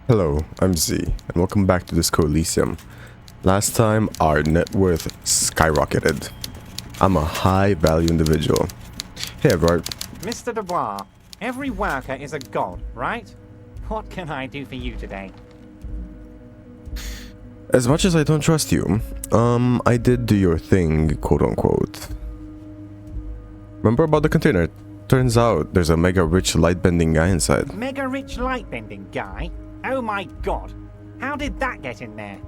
Hello, I'm Z, and welcome back to this Elysium. Last time, our net worth skyrocketed. I'm a high-value individual. Hey, Everard. Mr. Dubois, every worker is a god, right? What can I do for you today? As much as I don't trust you, I did do your thing, quote-unquote. Remember about the container? Turns out there's a mega-rich light-bending guy inside. Mega-rich light-bending guy? Oh my god! How did that get in there?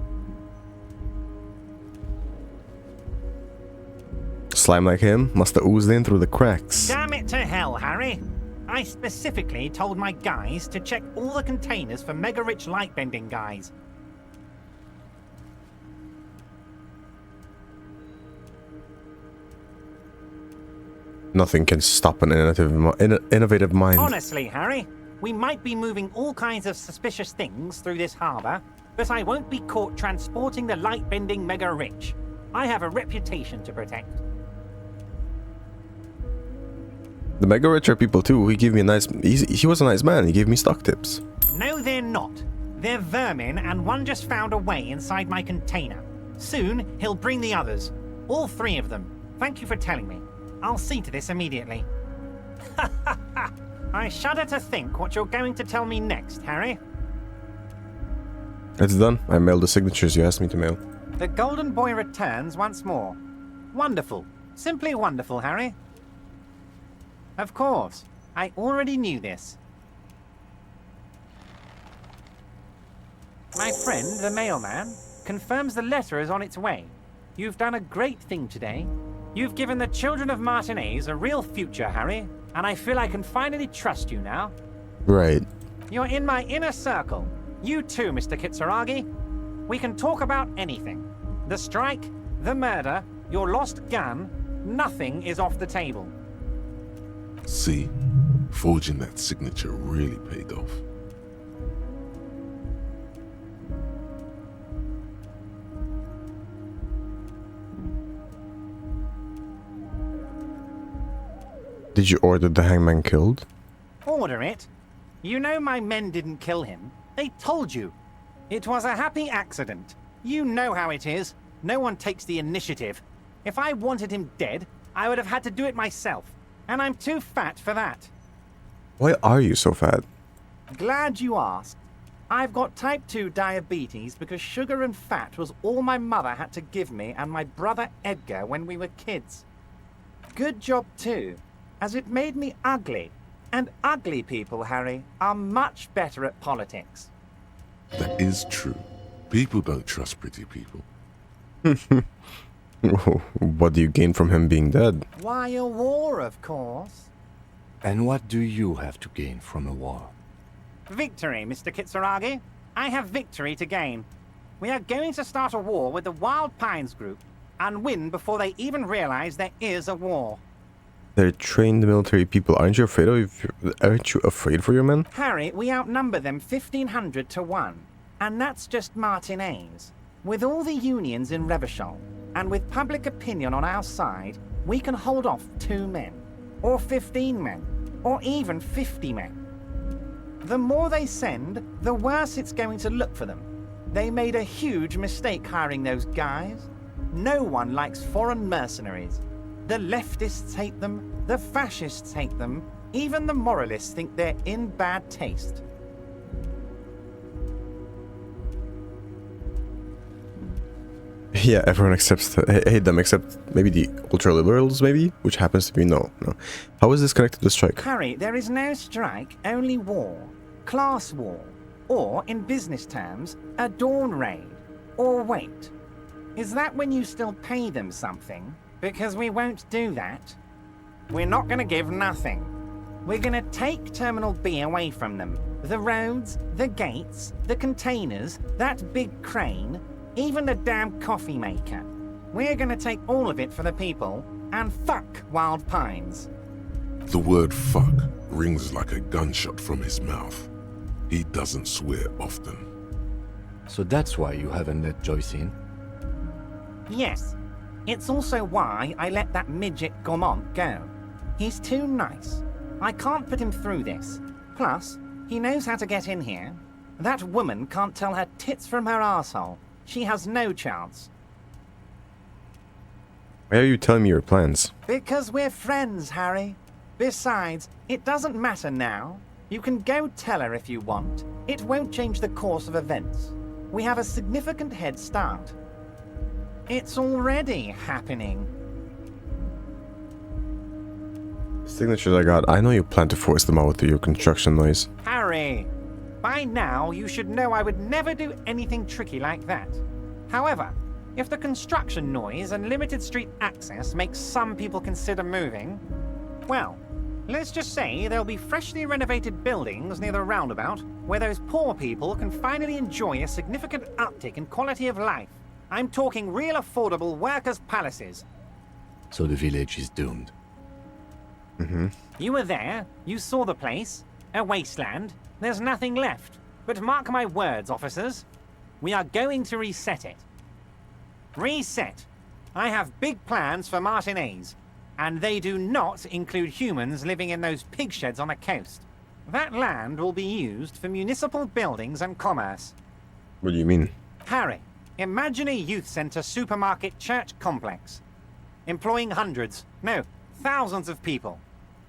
Slime like him must have oozed in through the cracks. Damn it to hell, Harry! I specifically told my guys to check all the containers for mega-rich light-bending guys. Nothing can stop an innovative mind. Honestly, Harry, we might be moving all kinds of suspicious things through this harbour, but I won't be caught transporting the light-bending mega-rich. I have a reputation to protect. The mega-rich are people too. He gave me a nice... He was a nice man. He gave me stock tips. No, they're not. They're vermin, and one just found a way inside my container. Soon, he'll bring the others. All three of them. Thank you for telling me. I'll see to this immediately. I shudder to think what you're going to tell me next, Harry. It's done. I mailed the signatures you asked me to mail. The Golden Boy returns once more. Wonderful. Simply wonderful, Harry. Of course. I already knew this. My friend, the mailman, confirms the letter is on its way. You've done a great thing today. You've given the children of Martinez a real future, Harry, and I feel I can finally trust you now. Right. You're in my inner circle. You too, Mr. Kitsuragi. We can talk about anything. The strike, the murder, your lost gun, nothing is off the table. See, forging that signature really paid off. Did you order the hangman killed? Order it? You know my men didn't kill him. They told you. It was a happy accident. You know how it is. No one takes the initiative. If I wanted him dead, I would have had to do it myself. And I'm too fat for that. Why are you so fat? Glad you asked. I've got type 2 diabetes because sugar and fat was all my mother had to give me and my brother Edgar when we were kids. Good job too, as it made me ugly. And ugly people, Harry, are much better at politics. That is true. People don't trust pretty people. What do you gain from him being dead? Why, a war, of course. And what do you have to gain from a war? Victory, Mr. Kitsuragi. I have victory to gain. We are going to start a war with the Wild Pines group and win before they even realize there is a war. They're trained military people. Aren't you afraid for your men? Harry, we outnumber them 1,500 to 1. And that's just Martinez. With all the unions in Revachol, and with public opinion on our side, we can hold off 2 men, or 15 men, or even 50 men. The more they send, the worse it's going to look for them. They made a huge mistake hiring those guys. No one likes foreign mercenaries. The leftists hate them, the fascists hate them, even the moralists think they're in bad taste. Yeah, everyone hate them except maybe the ultra-liberals, maybe? Which happens to be no. How is this connected to the strike? Harry, there is no strike, only war. Class war. Or, in business terms, a dawn raid. Or wait. Is that when you still pay them something? Because we won't do that. We're not going to give nothing. We're going to take Terminal B away from them. The roads, the gates, the containers, that big crane, even the damn coffee maker. We're going to take all of it for the people, and fuck Wild Pines. The word fuck rings like a gunshot from his mouth. He doesn't swear often. So that's why you haven't let Joyce in? Yes. It's also why I let that midget Gaumont go. He's too nice. I can't put him through this. Plus, he knows how to get in here. That woman can't tell her tits from her arsehole. She has no chance. Why are you telling me your plans? Because we're friends, Harry. Besides, it doesn't matter now. You can go tell her if you want. It won't change the course of events. We have a significant head start. It's already happening. Signatures I got. I know you plan to force them out through your construction noise. Harry, by now you should know I would never do anything tricky like that. However, if the construction noise and limited street access makes some people consider moving, well, let's just say there'll be freshly renovated buildings near the roundabout where those poor people can finally enjoy a significant uptick in quality of life. I'm talking real affordable workers' palaces. So the village is doomed. You were there, you saw the place, a wasteland, there's nothing left. But mark my words, officers, we are going to reset it. Reset! I have big plans for Martinez, and they do not include humans living in those pig sheds on the coast. That land will be used for municipal buildings and commerce. What do you mean? Harry, imagine a youth centre supermarket church complex, employing hundreds, no, thousands of people.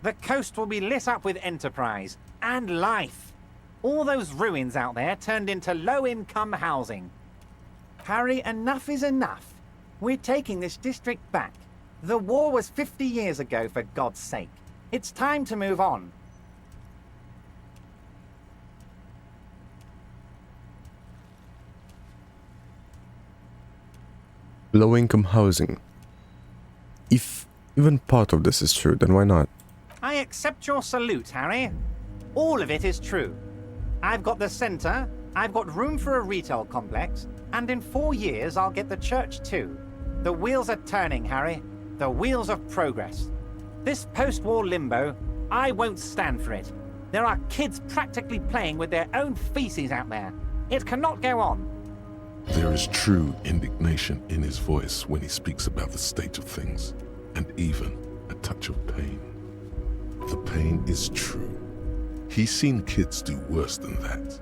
The coast will be lit up with enterprise and life. All those ruins out there turned into low-income housing. Harry, enough is enough. We're taking this district back. The war was 50 years ago, for God's sake. It's time to move on. Low-income housing. If even part of this is true, then why not? I accept your salute, Harry. All of it is true. I've got the centre, I've got room for a retail complex, and in 4 years I'll get the church too. The wheels are turning, Harry. The wheels of progress. This post-war limbo, I won't stand for it. There are kids practically playing with their own feces out there. It cannot go on. There is true indignation in his voice when he speaks about the state of things, and even a touch of pain. The pain is true. He's seen kids do worse than that.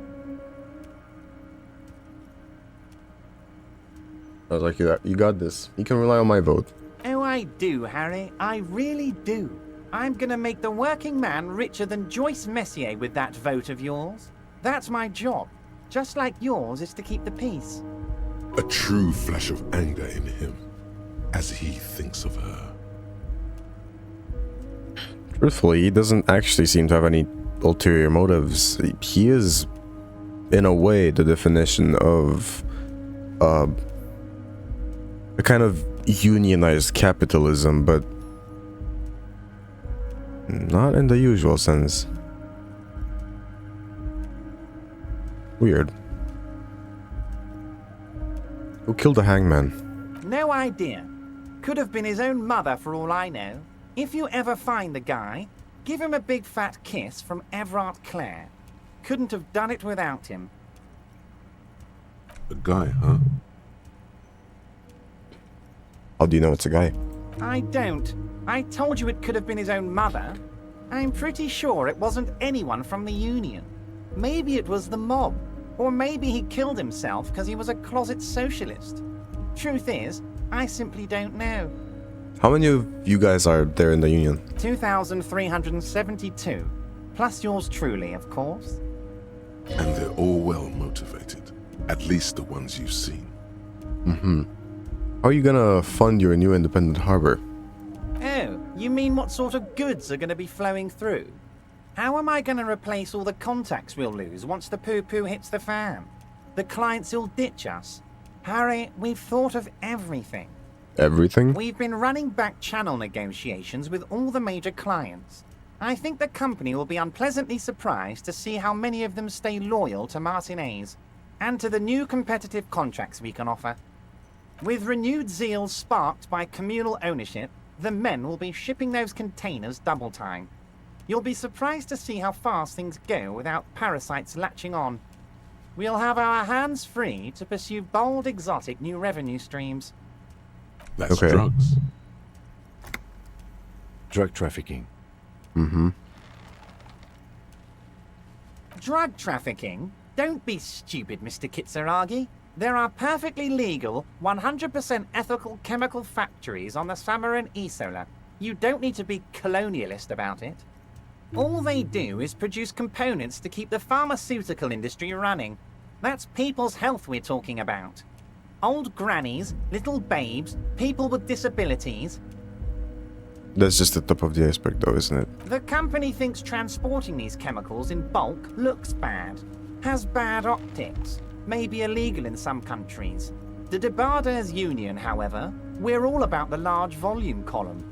I was like, you got this. You can rely on my vote. Oh, I do, Harry. I really do. I'm gonna make the working man richer than Joyce Messier with that vote of yours. That's my job. Just like yours is to keep the peace. A true flash of anger in him, as he thinks of her. Truthfully, he doesn't actually seem to have any ulterior motives. He is, in a way, the definition of a kind of unionized capitalism, but not in the usual sense. Weird. Who killed the hangman? No idea. Could have been his own mother for all I know. If you ever find the guy, give him a big fat kiss from Everard Clare. Couldn't have done it without him. A guy, huh? How do you know it's a guy? I don't. I told you it could have been his own mother. I'm pretty sure it wasn't anyone from the Union. Maybe it was the mob. Or maybe he killed himself because he was a closet socialist. Truth is, I simply don't know. How many of you guys are there in the Union? 2,372. Plus yours truly, of course. And they're all well motivated. At least the ones you've seen. How are you gonna fund your new independent harbor? Oh, you mean what sort of goods are going to be flowing through? How am I going to replace all the contacts we'll lose once the poo-poo hits the fan? The clients will ditch us. Harry, we've thought of everything. Everything? We've been running back channel negotiations with all the major clients. I think the company will be unpleasantly surprised to see how many of them stay loyal to Martinez and to the new competitive contracts we can offer. With renewed zeal sparked by communal ownership, the men will be shipping those containers double time. You'll be surprised to see how fast things go without parasites latching on. We'll have our hands free to pursue bold, exotic new revenue streams. That's Okay. drugs. Drug trafficking. Drug trafficking? Don't be stupid, Mr. Kitsuragi. There are perfectly legal, 100% ethical chemical factories on the Samaran Isola. You don't need to be colonialist about it. All they do is produce components to keep the pharmaceutical industry running. That's people's health we're talking about. Old grannies, little babes, people with disabilities. That's just the top of the iceberg though, isn't it? The company thinks transporting these chemicals in bulk looks bad, has bad optics, may be illegal in some countries. The Debarders Union, however, we're all about the large volume column.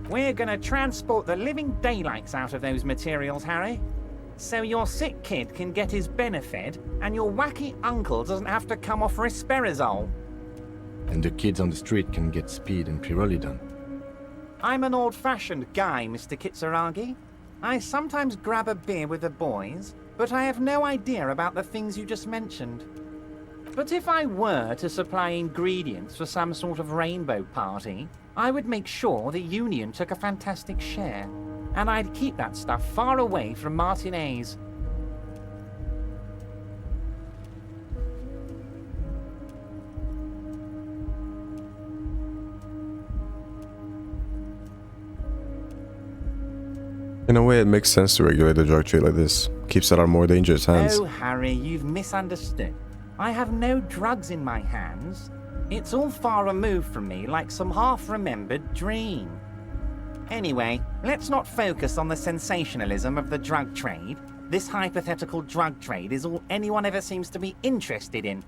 We're gonna transport the living daylights out of those materials, Harry. So your sick kid can get his benefit, and your wacky uncle doesn't have to come off risperazole. And the kids on the street can get speed and pyrrolidon. I'm an old-fashioned guy, Mr. Kitsuragi. I sometimes grab a beer with the boys, but I have no idea about the things you just mentioned. But if I were to supply ingredients for some sort of rainbow party, I would make sure the Union took a fantastic share. And I'd keep that stuff far away from Martinez. In a way, it makes sense to regulate the drug trade like this. Keeps it out of more dangerous hands. Oh, Harry, you've misunderstood. I have no drugs in my hands. It's all far removed from me, like some half-remembered dream. Anyway, let's not focus on the sensationalism of the drug trade. This hypothetical drug trade is all anyone ever seems to be interested in.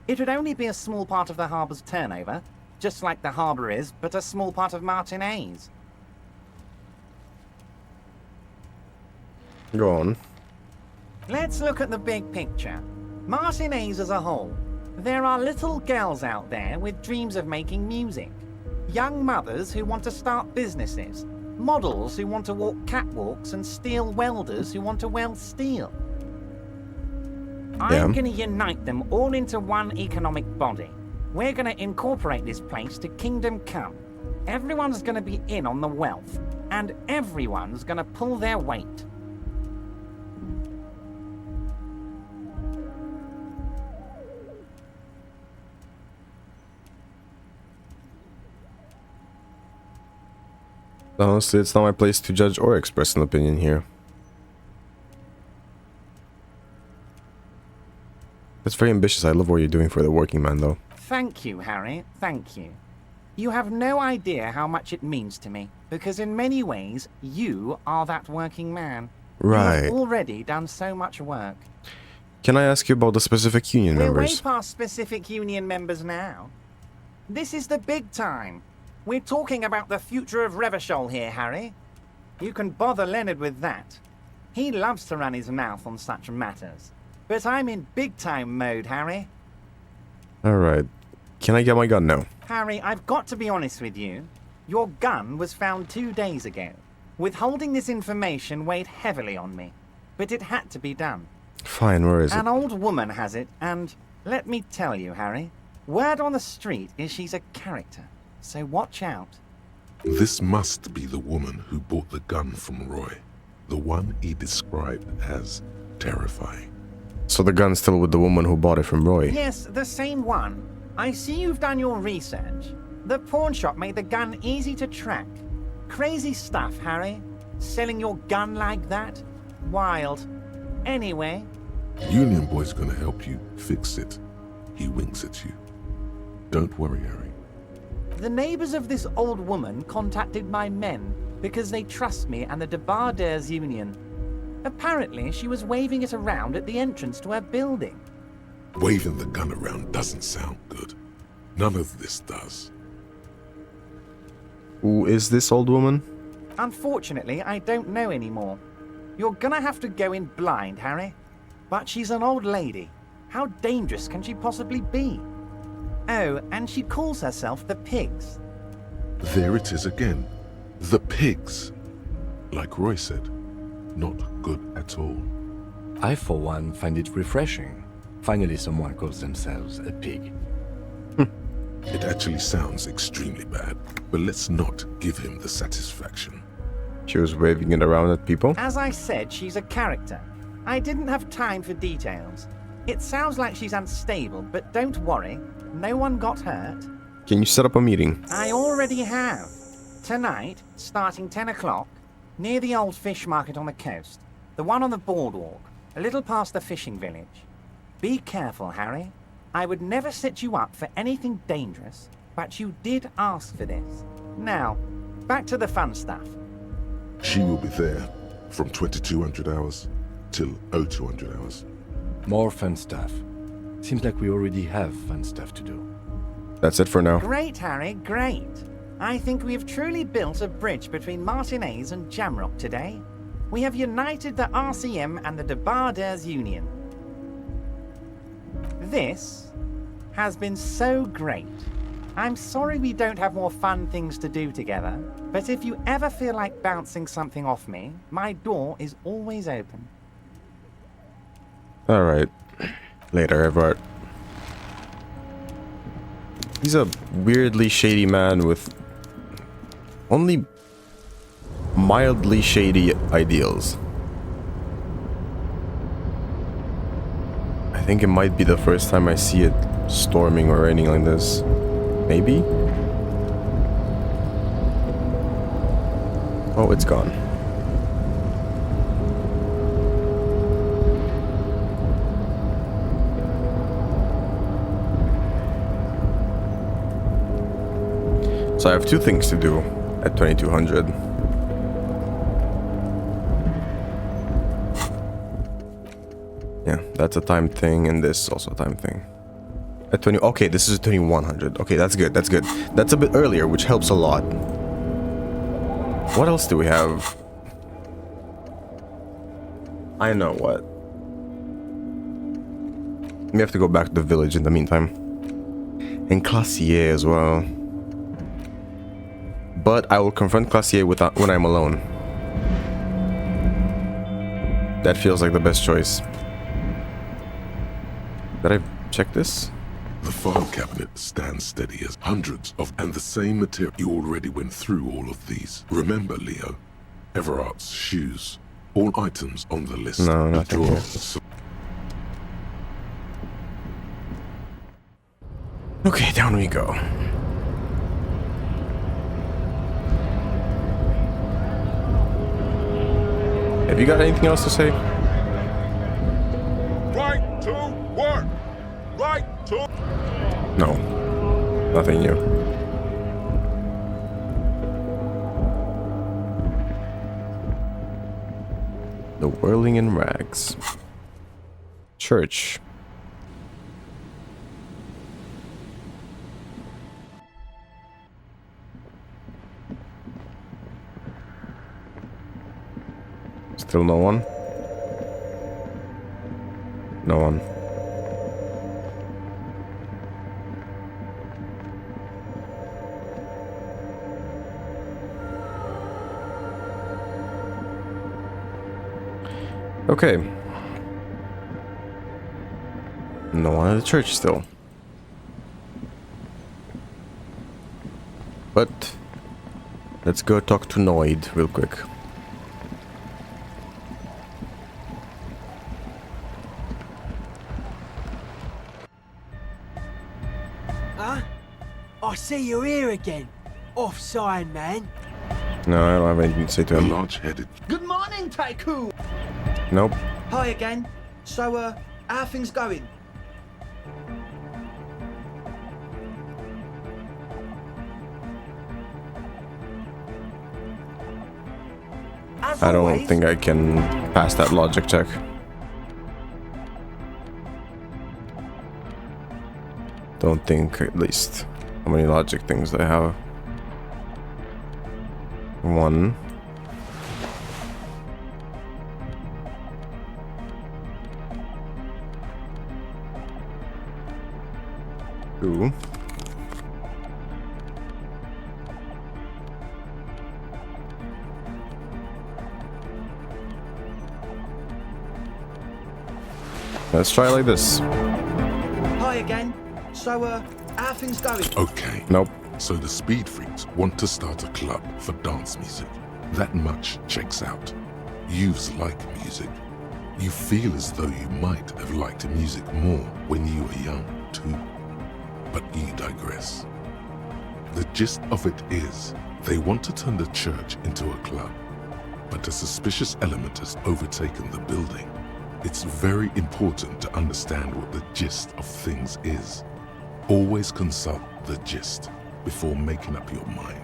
It would only be a small part of the harbour's turnover, just like the harbour is, but a small part of Martinez. Go on. Let's look at the big picture. Martinez as a whole. There are little girls out there with dreams of making music. Young mothers who want to start businesses. Models who want to walk catwalks and steel welders who want to weld steel. I'm going to unite them all into one economic body. We're going to incorporate this place to Kingdom Come. Everyone's going to be in on the wealth, and everyone's going to pull their weight. Honestly, it's not my place to judge or express an opinion here. That's very ambitious. I love what you're doing for the working man, though. Thank you, Harry. Thank you. You have no idea how much it means to me, because in many ways, you are that working man. Right. You have already done so much work. Can I ask you about the specific union We're members? way past specific union members now. This is the big time. We're talking about the future of Revachol here, Harry. You can bother Leonard with that. He loves to run his mouth on such matters. But I'm in big-time mode, Harry. Alright. Can I get my gun now? Harry, I've got to be honest with you. Your gun was found 2 days ago. Withholding this information weighed heavily on me. But it had to be done. Fine, where is it? An old woman has it, and let me tell you, Harry, word on the street is she's a character. So watch out. This must be the woman who bought the gun from Roy. The one he described as terrifying. So the gun's still with the woman who bought it from Roy? Yes, the same one. I see you've done your research. The pawn shop made the gun easy to track. Crazy stuff, Harry. Selling your gun like that? Wild. Anyway. Union Boy's gonna help you fix it. He winks at you. Don't worry, Harry. The neighbors of this old woman contacted my men because they trust me and the Debarders Union. Apparently, she was waving it around at the entrance to her building. Waving the gun around doesn't sound good. None of this does. Who is this old woman? Unfortunately, I don't know anymore. You're gonna have to go in blind, Harry. But she's an old lady. How dangerous can she possibly be? Oh, and she calls herself the Pigs. There it is again. The pigs. Like Roy said, not good at all. I, for one, find it refreshing. Finally, someone calls themselves a pig. It actually sounds extremely bad, but let's not give him the satisfaction. She was waving it around at people? As I said, she's a character. I didn't have time for details. It sounds like she's unstable, but don't worry. No one got hurt. Can you set up a meeting? I already have. Tonight, starting 10 o'clock, near the old fish market on the coast. The one on the boardwalk, a little past the fishing village. Be careful, Harry. I would never set you up for anything dangerous, but you did ask for this. Now, back to the fun stuff. She will be there from 2200 hours till 0200 hours. More fun stuff. Seems like we already have fun stuff to do. That's it for now. Great, Harry, great. I think we have truly built a bridge between Martinez and Jamrock today. We have united the RCM and the Debarders Union. This has been so great. I'm sorry we don't have more fun things to do together, but if you ever feel like bouncing something off me, my door is always open. Alright. Later, Everett. He's a weirdly shady man with only mildly shady ideals. I think it might be the first time I see it storming or raining like this. Maybe? Oh, it's gone. So I have two things to do at 2200. Yeah, that's a time thing, and this is also a time thing. At 20, okay, this is 2100. Okay, that's good, that's good. That's a bit earlier, which helps a lot. What else do we have? I know what. We have to go back to the village in the meantime. And Classier as well. But I will confront Classier when I'm alone. That feels like the best choice. Did I check this? The file cabinet stands steady as hundreds of and the same material. You already went through all of these. Remember, Leo, Everart's shoes. All items on the list. No, nothing here. Okay, down we go. Have you got anything else to say? Right to work! Right to... No. Nothing new. The whirling in rags. Church. Still no one? No one. Okay. No one at the church still. But let's go talk to Noid real quick. Huh? I see you're here again. Offside, man. No, I don't have anything to say to The him. large-headed... Good morning, Tycoon. Nope. Hi again. So, how are things going? As I don't always, think I can pass that logic check. Don't think, at least. How many logic things do I have? One. Two. Let's try like this. Hi again. So, how are things going? Okay. Nope. So the Speed Freaks want to start a club for dance music. That much checks out. Youths like music. You feel as though you might have liked music more when you were young, too. But you digress. The gist of it is, they want to turn the church into a club, but a suspicious element has overtaken the building. It's very important to understand what the gist of things is. Always consult the gist before making up your mind.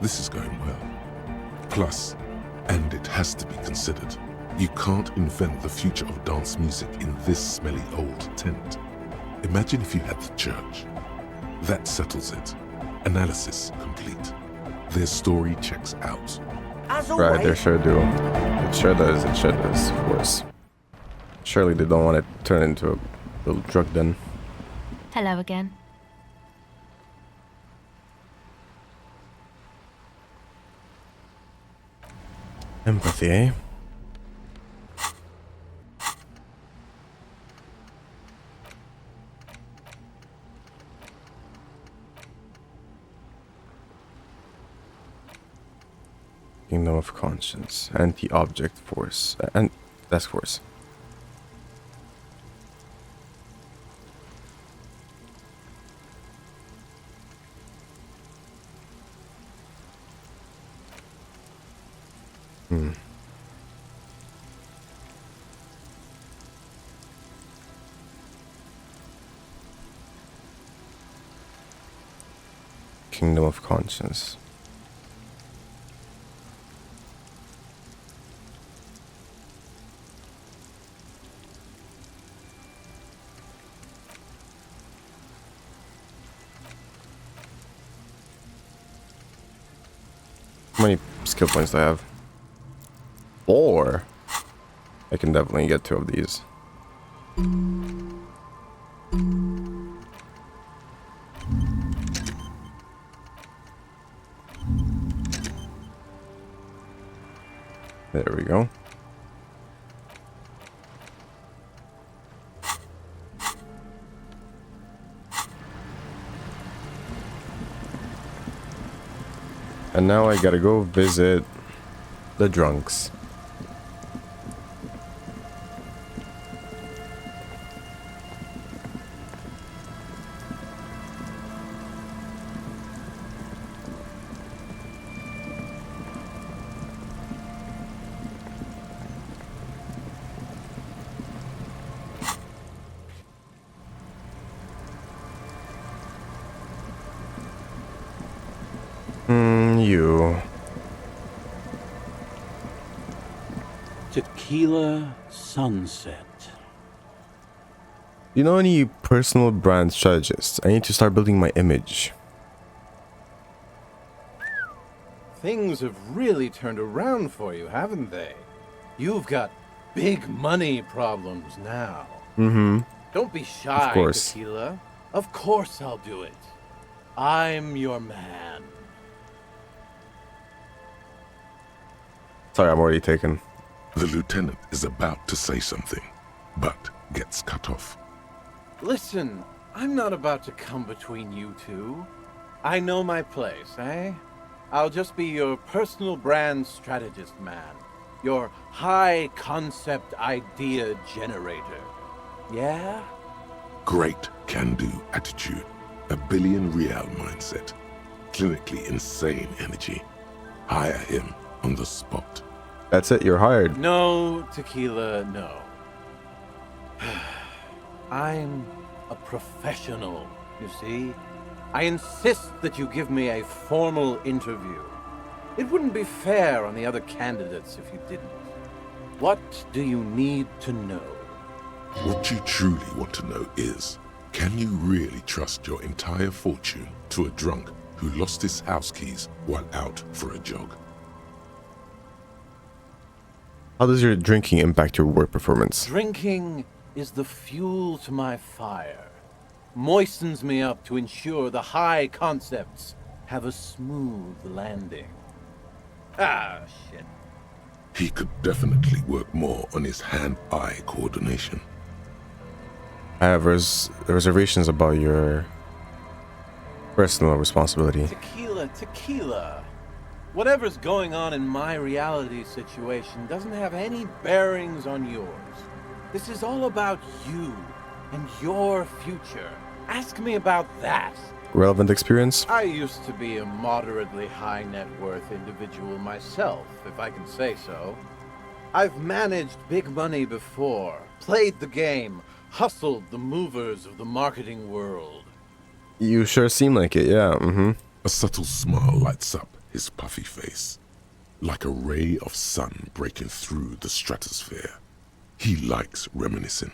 This is going well. Plus, and it has to be considered, you can't invent the future of dance music in this smelly old tent. Imagine if you had the church. That settles it. Analysis complete. Their story checks out. As always. Right, they sure do. It sure does, of course. Surely they don't want it to turn into a little drug den. Hello again. Empathy, eh? Kingdom of Conscience, Anti-Object Force, and Task Force. Kingdom of Conscience. How many skill points do I have? 4. I can definitely get 2 of these. There we go. And now I gotta go visit the drunks. You. Tequila Sunset. You know any personal brand strategists? I need to start building my image. Things have really turned around for you, haven't they? You've got big money problems now. Mm-hmm. Don't be shy, Of course. Tequila. Of course I'll do it. I'm your man. Sorry, I'm already taken. The lieutenant is about to say something, but gets cut off. Listen, I'm not about to come between you two. I know my place, eh? I'll just be your personal brand strategist, man. Your high-concept idea generator. Yeah? Great can-do attitude, a billion real mindset, clinically insane energy. Hire him on the spot. That's it, you're hired. No, Tequila, no. I'm a professional, you see? I insist that you give me a formal interview. It wouldn't be fair on the other candidates if you didn't. What do you need to know? What you truly want to know is, can you really trust your entire fortune to a drunk who lost his house keys while out for a jog? How does your drinking impact your work performance? Drinking is the fuel to my fire. Moistens me up to ensure the high concepts have a smooth landing. Ah, shit. He could definitely work more on his hand-eye coordination. I have reservations about your personal responsibility. Tequila. Whatever's going on in my reality situation doesn't have any bearings on yours. This is all about you and your future. Ask me about that. Relevant experience? I used to be a moderately high net worth individual myself, if I can say so. I've managed big money before, played the game, hustled the movers of the marketing world. You sure seem like it, yeah, A subtle smile lights up his puffy face, like a ray of sun breaking through the stratosphere. He likes reminiscing.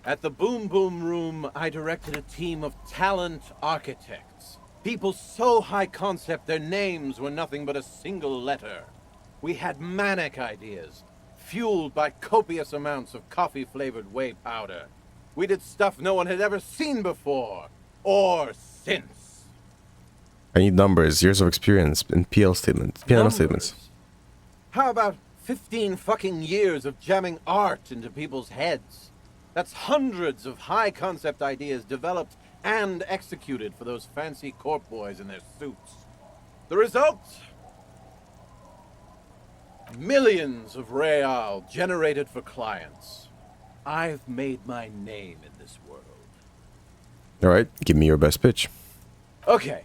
At the Boom Boom Room, I directed a team of talent architects. People so high concept their names were nothing but a single letter. We had manic ideas, fueled by copious amounts of coffee-flavored whey powder. We did stuff no one had ever seen before, or since. I need numbers, years of experience, and PL statements. PL statements. How about 15 fucking years of jamming art into people's heads? That's hundreds of high-concept ideas developed and executed for those fancy corp boys in their suits. The result? Millions of real generated for clients. I've made my name in this world. Alright, give me your best pitch. Okay.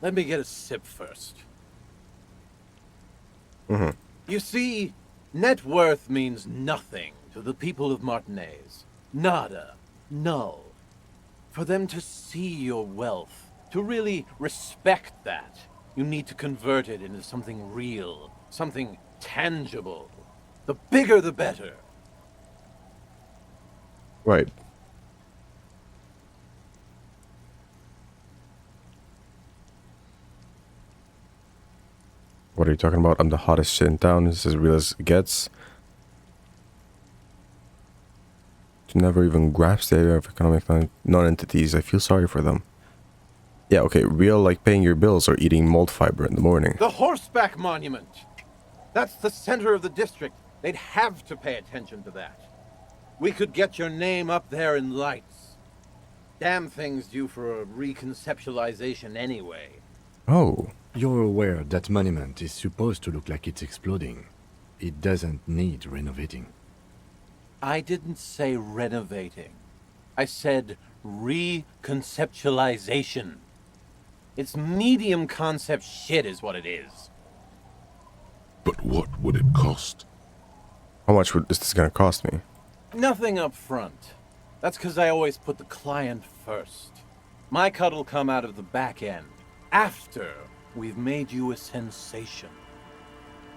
Let me get a sip first. You see, net worth means nothing to the people of Martinez. Nada. Null. For them to see your wealth, to really respect that, you need to convert it into something real, something tangible. The bigger the better. Right. What are you talking about? I'm the hottest shit in town. This is as real as it gets. To never even grasp the idea of economic non-entities. I feel sorry for them. Yeah, okay, real like paying your bills or eating malt fiber in the morning. The Horseback Monument! That's the center of the district. They'd have to pay attention to that. We could get your name up there in lights. Damn thing's due for a reconceptualization anyway. Oh. You're aware that monument is supposed to look like it's exploding. It doesn't need renovating. I didn't say renovating. I said reconceptualization. It's medium concept shit is what it is. But what would it cost? How much is this gonna cost me? Nothing up front. That's because I always put the client first. My cut'll come out of the back end, after we've made you a sensation.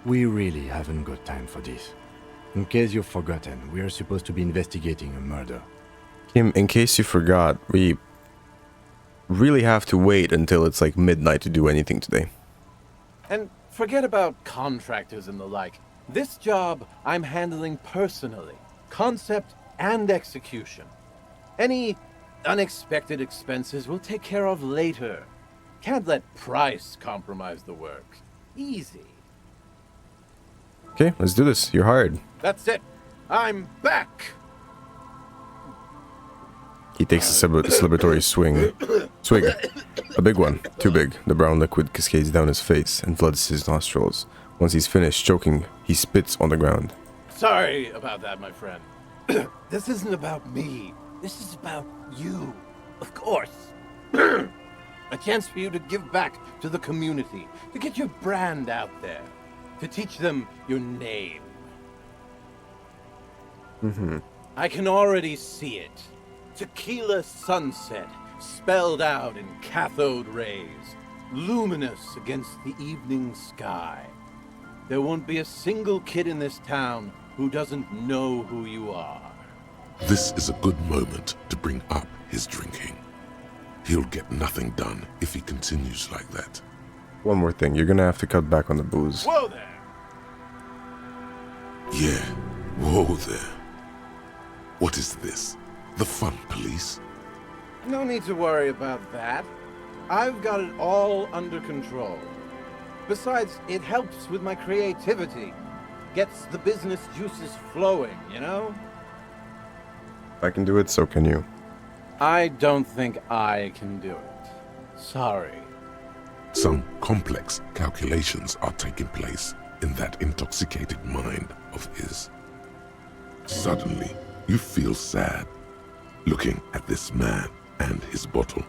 We really haven't got time for this. In case you've forgotten, we are supposed to be investigating a murder. Kim, in case you forgot, we really have to wait until it's like midnight to do anything today. And forget about contractors and the like. This job I'm handling personally. Concept and execution. Any unexpected expenses we'll take care of later. Can't let price compromise the work. Easy. Okay, let's do this. You're hired. That's it. I'm back. He takes a celebratory swig. A big one. Too big. The brown liquid cascades down his face and floods his nostrils. Once he's finished choking, he spits on the ground. Sorry about that, my friend. This isn't about me. This is about you. Of course. A chance for you to give back to the community, to get your brand out there, to teach them your name. I can already see it. Tequila sunset, spelled out in cathode rays, luminous against the evening sky. There won't be a single kid in this town who doesn't know who you are. This is a good moment to bring up his drinking. He'll get nothing done if he continues like that. One more thing. You're gonna have to cut back on the booze. Whoa there! Yeah, whoa there. What is this? The fun police? No need to worry about that. I've got it all under control. Besides, it helps with my creativity. Gets the business juices flowing, you know? If I can do it, so can you. I don't think I can do it. Sorry. Some complex calculations are taking place in that intoxicated mind of his. Suddenly, you feel sad, looking at this man and his bottle.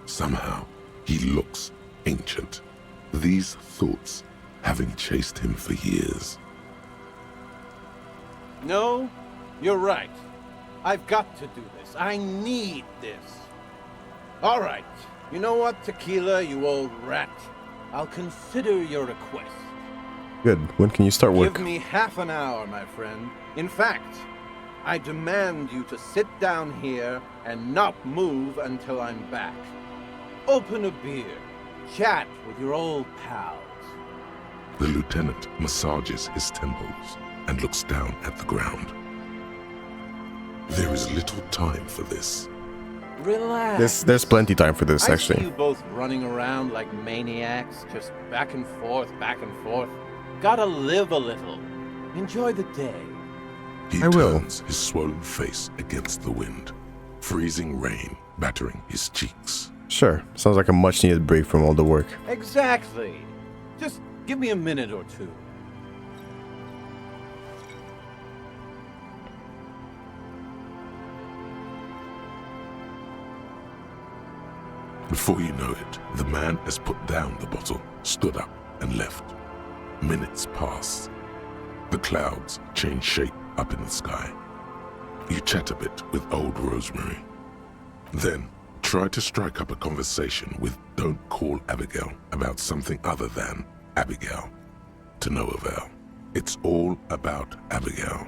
Somehow, he looks ancient, these thoughts having chased him for years. No, you're right. I've got to do this. I need this. All right. You know what, Tequila, you old rat? I'll consider your request. Good. When can you start work? Give me half an hour, my friend. In fact, I demand you to sit down here and not move until I'm back. Open a beer. Chat with your old pals. The lieutenant massages his temples and looks down at the ground. There is little time for this. Relax. There's plenty time for this, I actually. see you both running around like maniacs, just back and forth, back and forth. Gotta live a little. Enjoy the day. He I will. turns his swollen face against the wind, freezing rain battering his cheeks. Sure. Sounds like a much-needed break from all the work. Exactly. Just give me a minute or two. Before you know it, the man has put down the bottle, stood up, and left. Minutes pass. The clouds change shape up in the sky. You chat a bit with old Rosemary. Then, try to strike up a conversation with Don't Call Abigail about something other than Abigail. To no avail. It's all about Abigail.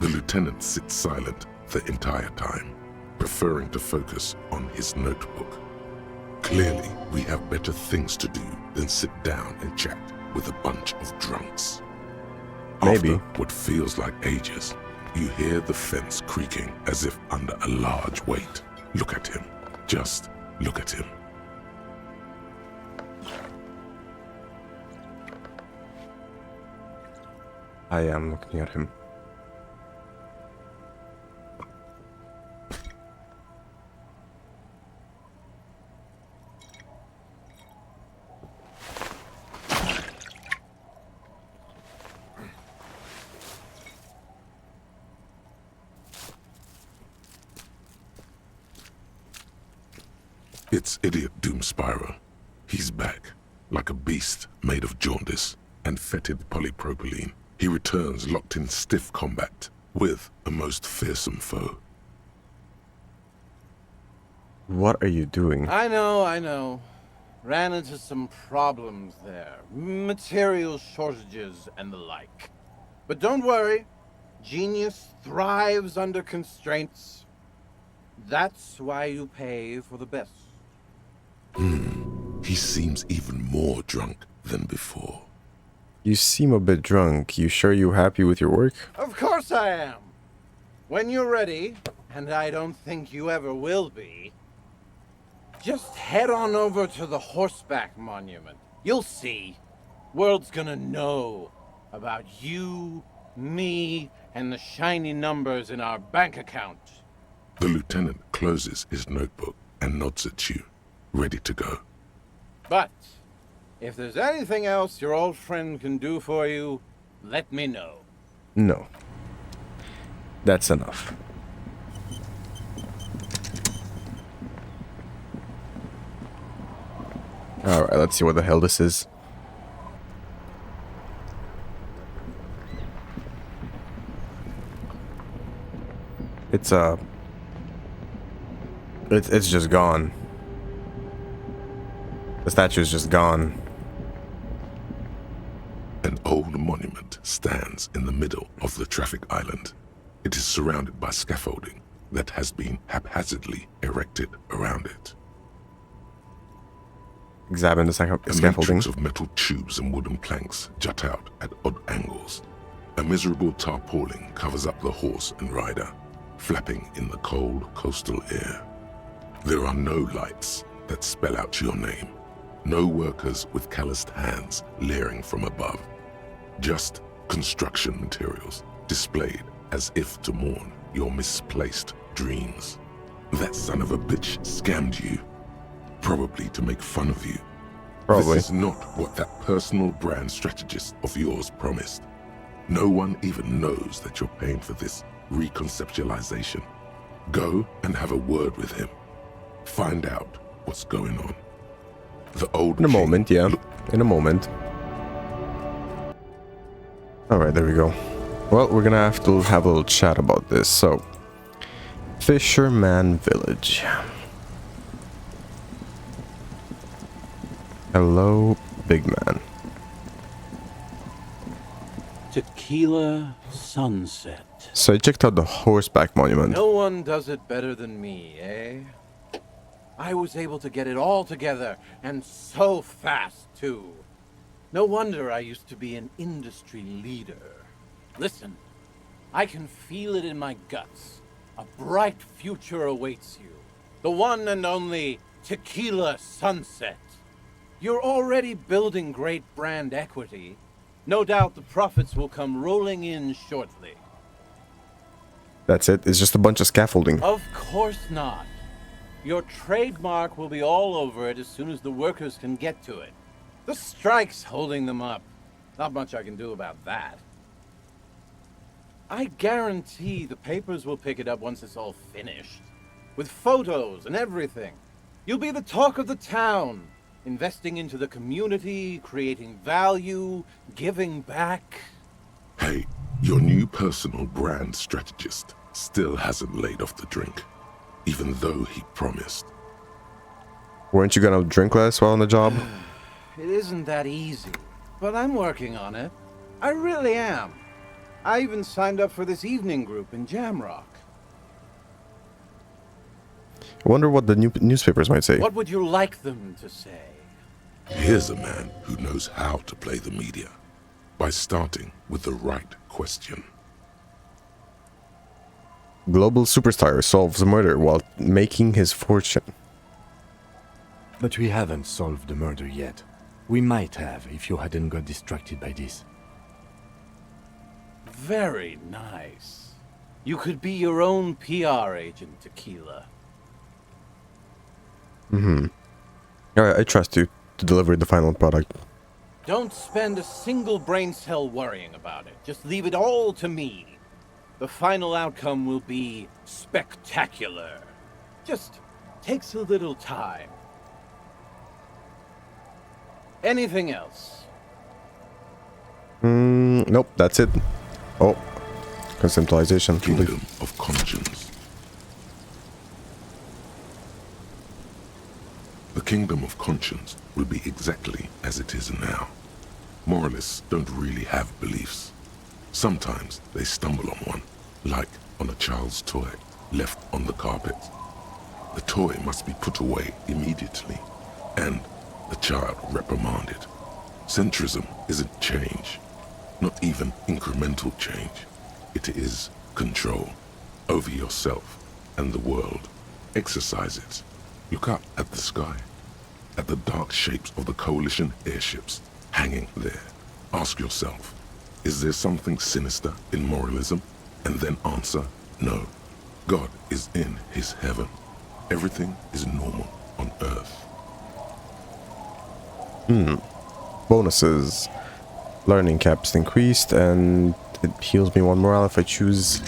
The lieutenant sits silent the entire time, preferring to focus on his notebook. Clearly, we have better things to do than sit down and chat with a bunch of drunks. Maybe. After what feels like ages, you hear the fence creaking as if under a large weight. Look at him. Just look at him. I am looking at him. It's idiot Doom Spyro. He's back, like a beast made of jaundice and fetid polypropylene. He returns locked in stiff combat with a most fearsome foe. What are you doing? I know. Ran into some problems there. Material shortages and the like. But don't worry. Genius thrives under constraints. That's why you pay for the best. He seems even more drunk than before. You seem a bit drunk. You sure you're happy with your work? Of course I am. When you're ready, and I don't think you ever will be, just head on over to the Horseback Monument. You'll see. World's gonna know about you, me, and the shiny numbers in our bank account. The lieutenant closes his notebook and nods at you, ready to go. But if there's anything else your old friend can do for you, let me know. No. That's enough. Alright, let's see what the hell this is. It's just gone. The statue's just gone. An old monument stands in the middle of the traffic island. It is surrounded by scaffolding that has been haphazardly erected around it. Examine the A scaffolding. matrix of metal tubes and wooden planks jut out at odd angles. A miserable tarpaulin covers up the horse and rider, flapping in the cold coastal air. There are no lights that spell out your name. No workers with calloused hands leering from above. Just construction materials displayed as if to mourn your misplaced dreams. That son of a bitch scammed you, probably to make fun of you. Probably. This is not what that personal brand strategist of yours promised. No one even knows that you're paying for this reconceptualization. Go and have a word with him. Find out what's going on. The old In a king moment, yeah. look- In a moment. Alright, there we go. Well, we're gonna have to have a little chat about this. So, Fisherman Village. Hello, big man. Tequila sunset. So I checked out the horseback monument. No one does it better than me, eh? I was able to get it all together, and so fast, too. No wonder I used to be an industry leader. Listen, I can feel it in my guts. A bright future awaits you. The one and only Tequila Sunset. You're already building great brand equity. No doubt the profits will come rolling in shortly. That's it. It's just a bunch of scaffolding. Of course not. Your trademark will be all over it as soon as the workers can get to it. The strike's holding them up. Not much I can do about that. I guarantee the papers will pick it up once it's all finished. With photos and everything. You'll be the talk of the town. Investing into the community, creating value, giving back. Hey, your new personal brand strategist still hasn't laid off the drink, even though he promised. Weren't you gonna drink less while on the job? It isn't that easy, but I'm working on it. I really am. I even signed up for this evening group in Jamrock. I wonder what the newspapers might say. What would you like them to say? Here's a man who knows how to play the media by starting with the right question. Global superstar solves a murder while making his fortune. But we haven't solved the murder yet. We might have if you hadn't got distracted by this. Very nice. You could be your own PR agent, Tequila. Alright, I trust you to deliver the final product. Don't spend a single brain cell worrying about it. Just leave it all to me. The final outcome will be spectacular. Just takes a little time. Anything else? Nope, that's it. Oh, conceptualization. Kingdom of Conscience. The Kingdom of Conscience will be exactly as it is now. Moralists don't really have beliefs. Sometimes they stumble on one, like on a child's toy left on the carpet. The toy must be put away immediately, and the child reprimanded. Centrism isn't change, not even incremental change. It is control over yourself and the world. Exercise it. Look up at the sky, at the dark shapes of the coalition airships hanging there. Ask yourself, is there something sinister in moralism? And then answer, no. God is in his heaven. Everything is normal on earth. Bonuses. Learning caps increased, and it heals me one morale if I choose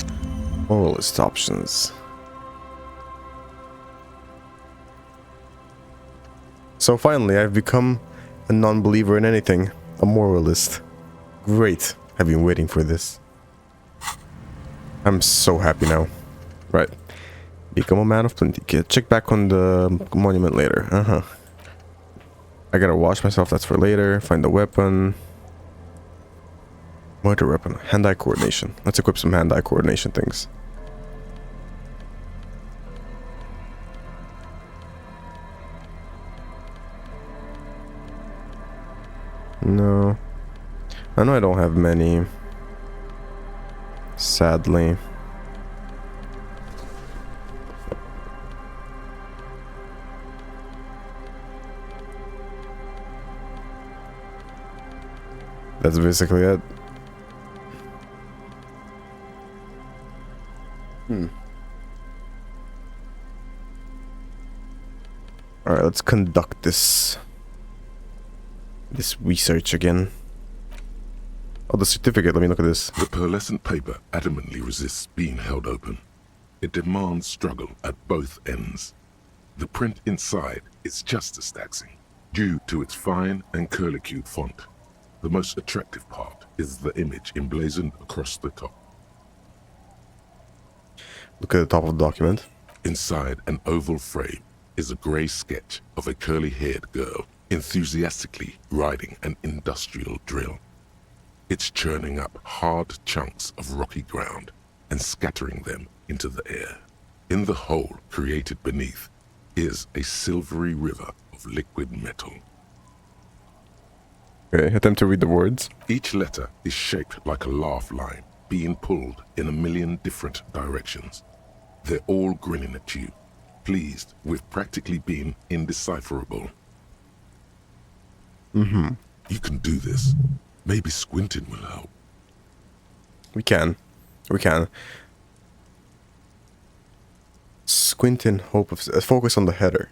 moralist options. So finally, I've become a non-believer in anything, a moralist. Great, I've been waiting for this. I'm so happy now. Right. Become a man of plenty. Check back on the monument later. I gotta wash myself, that's for later. Find the weapon. Murder weapon. Hand-eye coordination. Let's equip some hand-eye coordination things. No. I know I don't have many. Sadly. That's basically it. Alright, let's conduct this. This research again. Oh, the certificate. Let me look at this. The pearlescent paper adamantly resists being held open. It demands struggle at both ends. The print inside is just as taxing, due to its fine and curlicued font. The most attractive part is the image emblazoned across the top. Look at the top of the document. Inside an oval frame is a grey sketch of a curly-haired girl enthusiastically riding an industrial drill. It's churning up hard chunks of rocky ground and scattering them into the air. In the hole created beneath is a silvery river of liquid metal. Okay, attempt to read the words. Each letter is shaped like a laugh line, being pulled in a million different directions. They're all grinning at you, pleased with practically being indecipherable. Mm-hmm. You can do this. Maybe squinting will help. We can. Squint in hope of... focus on the header.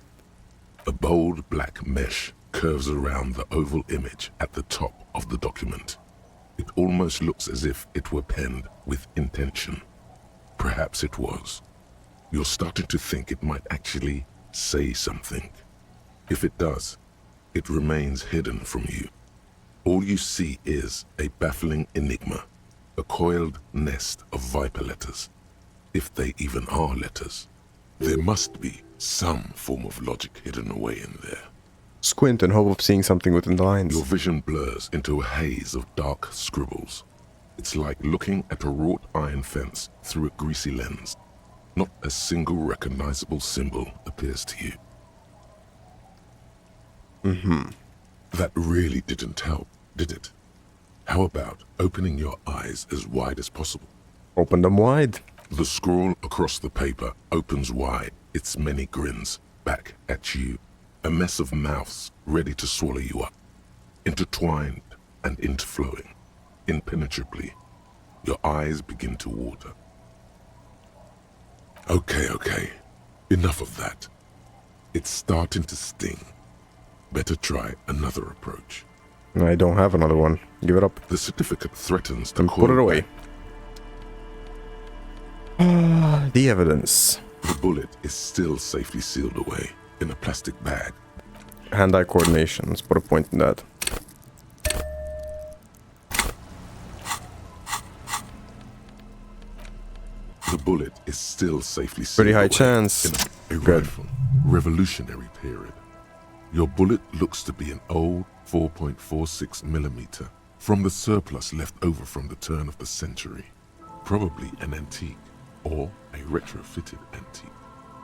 A bold black mesh curves around the oval image at the top of the document. It almost looks as if it were penned with intention. Perhaps it was. You're starting to think it might actually say something. If it does, it remains hidden from you. All you see is a baffling enigma, a coiled nest of viper letters, if they even are letters. There must be some form of logic hidden away in there. Squint in hope of seeing something within the lines. Your vision blurs into a haze of dark scribbles. It's like looking at a wrought iron fence through a greasy lens. Not a single recognizable symbol appears to you. Mm-hmm. That really didn't help, did it? How about opening your eyes as wide as possible? Open them wide. The scroll across the paper opens wide, its many grins, back at you. A mess of mouths ready to swallow you up. Intertwined and interflowing. Impenetrably. Your eyes begin to water. Okay. Enough of that. It's starting to sting. Better try another approach. I don't have another one. Give it up. The certificate threatens to And put it away. The evidence. The bullet is still safely sealed away in a plastic bag. Hand-eye coordination. Let's put a point in that. The bullet is still safely sealed Pretty high away chance. in a Good. rifle. Revolutionary period. Your bullet looks to be an old 4.46 millimeter from the surplus left over from the turn of the century. Probably an antique or a retrofitted antique.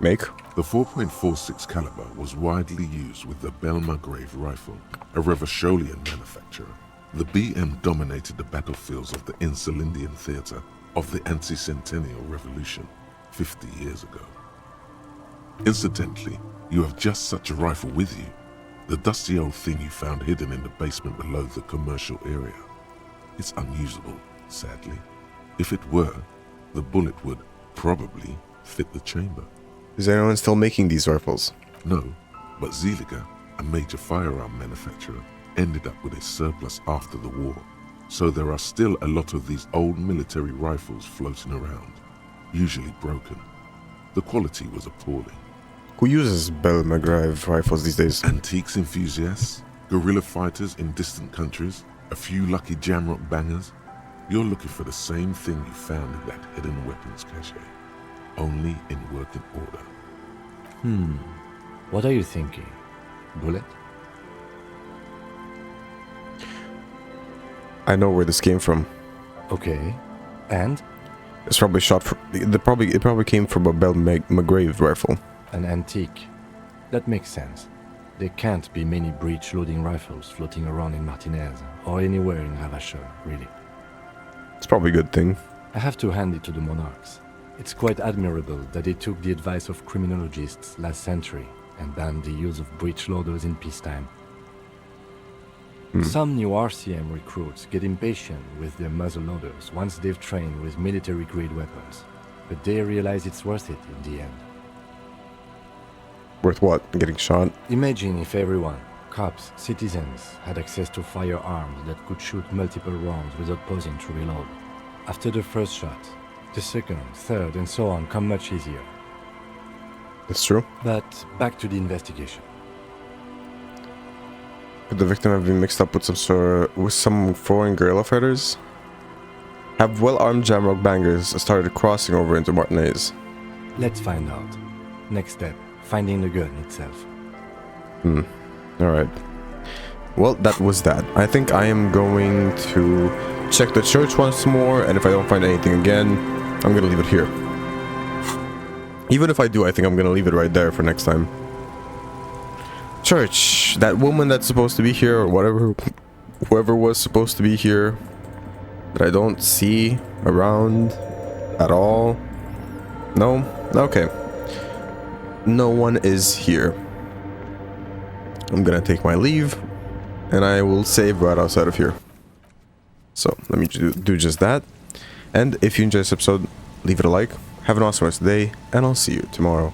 Make. The 4.46 caliber was widely used with the Belmargrave rifle, a Revacholian manufacturer. The BM dominated the battlefields of the Insulindian theater of the anti-centennial revolution 50 years ago. Incidentally, you have just such a rifle with you, the dusty old thing you found hidden in the basement below the commercial area. It's unusable, sadly. If it were, the bullet would probably fit the chamber. Is anyone still making these rifles? No, but Zeliger, a major firearm manufacturer, ended up with a surplus after the war. So there are still a lot of these old military rifles floating around, usually broken. The quality was appalling. Who uses Belmargrave rifles these days? Antiques enthusiasts, guerrilla fighters in distant countries, a few lucky jamrock bangers. You're looking for the same thing you found in that hidden weapons cache, only in working order. What are you thinking? Bullet? I know where this came from. Okay. And? It's probably shot from... It probably came from a Belmargrave rifle. An antique. That makes sense. There can't be many breech-loading rifles floating around in Martinez, or anywhere in Ravachol, really. It's probably a good thing. I have to hand it to the monarchs. It's quite admirable that they took the advice of criminologists last century and banned the use of breech loaders in peacetime. Some new RCM recruits get impatient with their muzzle loaders once they've trained with military-grade weapons, but they realize it's worth it in the end. Worth what? Getting shot? Imagine if everyone, cops, citizens had access to firearms that could shoot multiple rounds without pausing to reload. After the first shot, the second, third, and so on come much easier. That's true. But back to the investigation. Could the victim have been mixed up with some foreign guerrilla fighters? Have well-armed jamrock bangers started crossing over into Martinez? Let's find out. Next step, finding the gun itself. Alright. Well, that was that. I think I am going to check the church once more, and if I don't find anything again, I'm gonna leave it here. Even if I do, I think I'm gonna leave it right there for next time. Church. That woman that's supposed to be here, or whatever, whoever was supposed to be here, that I don't see around at all. No? Okay. No one is here. I'm gonna take my leave, and I will save right outside of here. So, let me do just that. And if you enjoyed this episode, leave it a like. Have an awesome rest of the day, and I'll see you tomorrow.